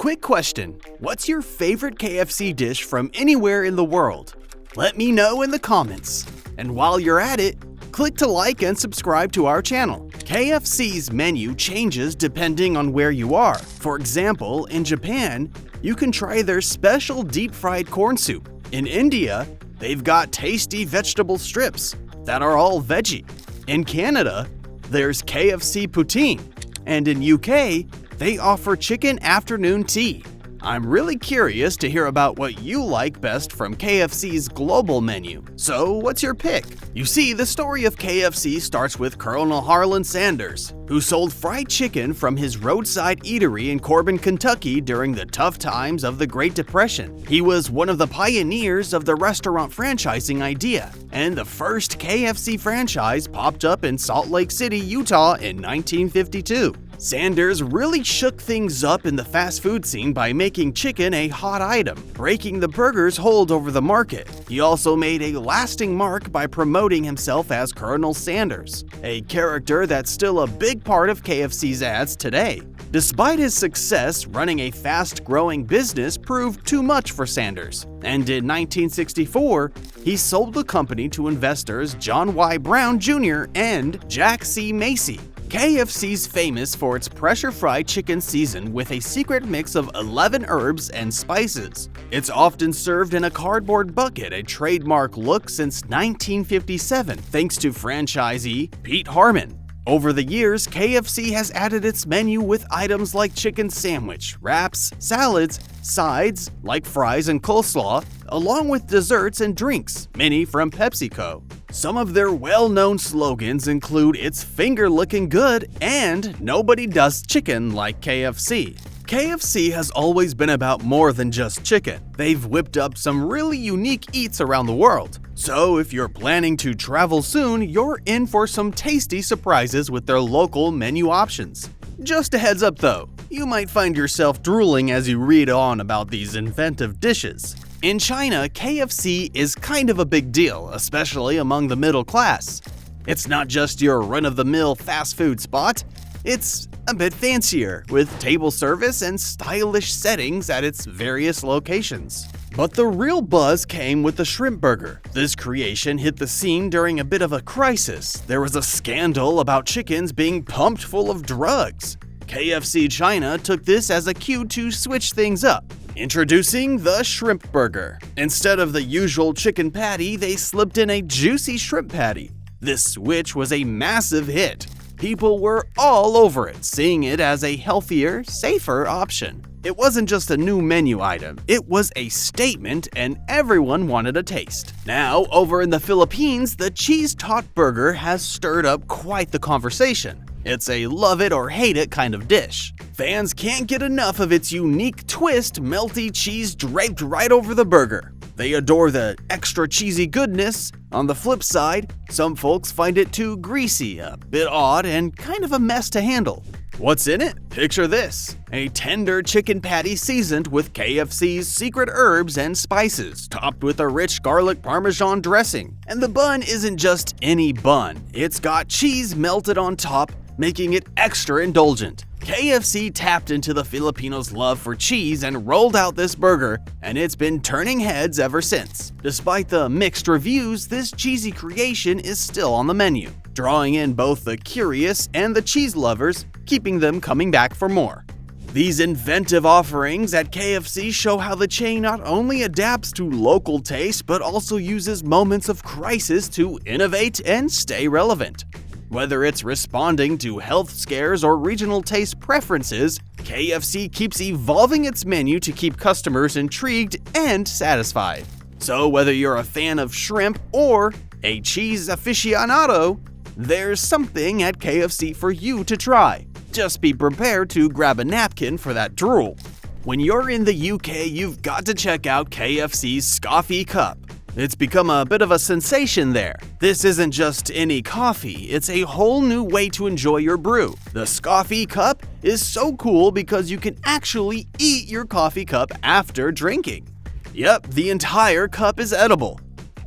Quick question, what's your favorite KFC dish from anywhere in the world? Let me know in the comments. And while you're at it, click to like and subscribe to our channel. KFC's menu changes depending on where you are. For example, in Japan, you can try their special deep-fried corn soup. In India, they've got tasty vegetable strips that are all veggie. In Canada, there's KFC poutine. And in UK, they offer chicken afternoon tea. I'm really curious to hear about what you like best from KFC's global menu. So, what's your pick? You see, the story of KFC starts with Colonel Harlan Sanders, who sold fried chicken from his roadside eatery in Corbin, Kentucky during the tough times of the Great Depression. He was one of the pioneers of the restaurant franchising idea, and the first KFC franchise popped up in Salt Lake City, Utah in 1952. Sanders really shook things up in the fast food scene by making chicken a hot item, breaking the burger's hold over the market. He also made a lasting mark by promoting himself as Colonel Sanders, a character that's still a big part of KFC's ads today. Despite his success, running a fast-growing business proved too much for Sanders, and in 1964, he sold the company to investors John Y. Brown Jr. and Jack C. Macy. KFC's famous for its pressure-fried chicken seasoned with a secret mix of 11 herbs and spices. It's often served in a cardboard bucket, a trademark look since 1957, thanks to franchisee Pete Harmon. Over the years, KFC has added its menu with items like chicken sandwich, wraps, salads, sides like fries and coleslaw, along with desserts and drinks, many from PepsiCo. Some of their well-known slogans include "It's finger-licking good" and "Nobody does chicken like KFC." KFC has always been about more than just chicken. They've whipped up some really unique eats around the world. So if you're planning to travel soon, you're in for some tasty surprises with their local menu options. Just a heads up though, you might find yourself drooling as you read on about these inventive dishes. In China, KFC is kind of a big deal, especially among the middle class. It's not just your run-of-the-mill fast food spot, it's a bit fancier, with table service and stylish settings at its various locations. But the real buzz came with the shrimp burger. This creation hit the scene during a bit of a crisis. There was a scandal about chickens being pumped full of drugs. KFC China took this as a cue to switch things up. Introducing the shrimp burger. Instead of the usual chicken patty, they slipped in a juicy shrimp patty. This switch was a massive hit. People were all over it, seeing it as a healthier, safer option. It wasn't just a new menu item, it was a statement and everyone wanted a taste. Now, over in the Philippines, the cheese tot burger has stirred up quite the conversation. It's a love it or hate it kind of dish. Fans can't get enough of its unique twist, melty cheese draped right over the burger. They adore the extra cheesy goodness. On the flip side, some folks find it too greasy, a bit odd, and kind of a mess to handle. What's in it? Picture this: a tender chicken patty seasoned with KFC's secret herbs and spices, topped with a rich garlic parmesan dressing. And the bun isn't just any bun, it's got cheese melted on top, making it extra indulgent. KFC tapped into the Filipinos' love for cheese and rolled out this burger, and it's been turning heads ever since. Despite the mixed reviews, this cheesy creation is still on the menu, drawing in both the curious and the cheese lovers, keeping them coming back for more. These inventive offerings at KFC show how the chain not only adapts to local taste, but also uses moments of crisis to innovate and stay relevant. Whether it's responding to health scares or regional taste preferences, KFC keeps evolving its menu to keep customers intrigued and satisfied. So whether you're a fan of shrimp or a cheese aficionado, there's something at KFC for you to try. Just be prepared to grab a napkin for that drool. When you're in the UK, you've got to check out KFC's Scoffy Cup. It's become a bit of a sensation there. This isn't just any coffee, it's a whole new way to enjoy your brew. The Scoffy Cup is so cool because you can actually eat your coffee cup after drinking. Yep, the entire cup is edible.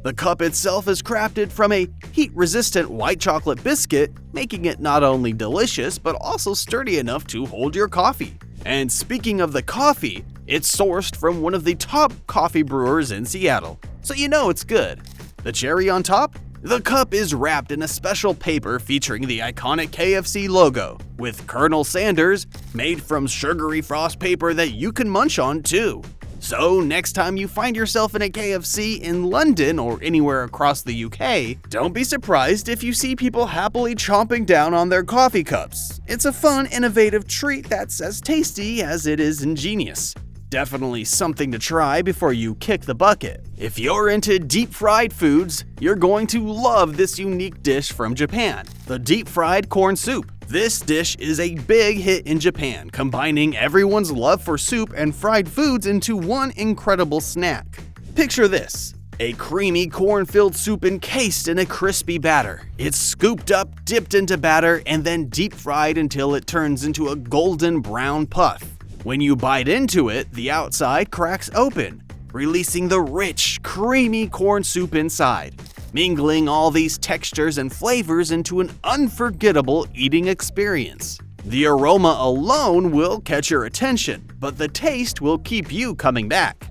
The cup itself is crafted from a heat-resistant white chocolate biscuit, making it not only delicious but also sturdy enough to hold your coffee. And speaking of the coffee, it's sourced from one of the top coffee brewers in Seattle, so you know it's good. The cherry on top? The cup is wrapped in a special paper featuring the iconic KFC logo, with Colonel Sanders made from sugary frost paper that you can munch on too. So next time you find yourself in a KFC in London or anywhere across the UK, don't be surprised if you see people happily chomping down on their coffee cups. It's a fun, innovative treat that's as tasty as it is ingenious. Definitely something to try before you kick the bucket. If you're into deep-fried foods, you're going to love this unique dish from Japan, the deep-fried corn soup. This dish is a big hit in Japan, combining everyone's love for soup and fried foods into one incredible snack. Picture this: a creamy corn-filled soup encased in a crispy batter. It's scooped up, dipped into batter, and then deep-fried until it turns into a golden brown puff. When you bite into it, the outside cracks open, releasing the rich, creamy corn soup inside, mingling all these textures and flavors into an unforgettable eating experience. The aroma alone will catch your attention, but the taste will keep you coming back.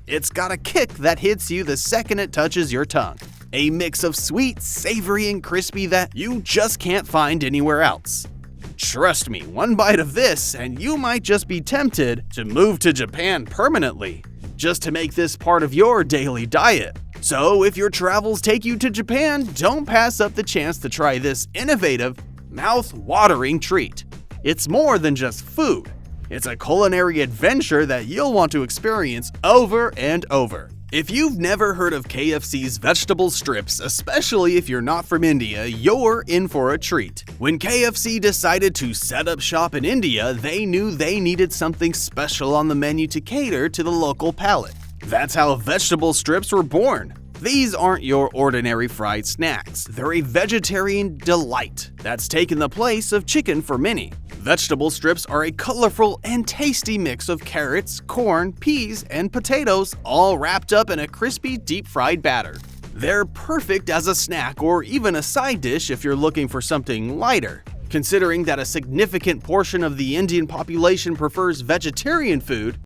It's got a kick that hits you the second it touches your tongue. A mix of sweet, savory, and crispy that you just can't find anywhere else. Trust me, one bite of this and you might just be tempted to move to Japan permanently, just to make this part of your daily diet. So if your travels take you to Japan, don't pass up the chance to try this innovative, mouth-watering treat. It's more than just food. It's a culinary adventure that you'll want to experience over and over. If you've never heard of KFC's vegetable strips, especially if you're not from India, you're in for a treat. When KFC decided to set up shop in India, they knew they needed something special on the menu to cater to the local palate. That's how vegetable strips were born. These aren't your ordinary fried snacks. They're a vegetarian delight that's taken the place of chicken for many. Vegetable strips are a colorful and tasty mix of carrots, corn, peas, and potatoes, all wrapped up in a crispy deep-fried batter. They're perfect as a snack or even a side dish if you're looking for something lighter. Considering that a significant portion of the Indian population prefers vegetarian food,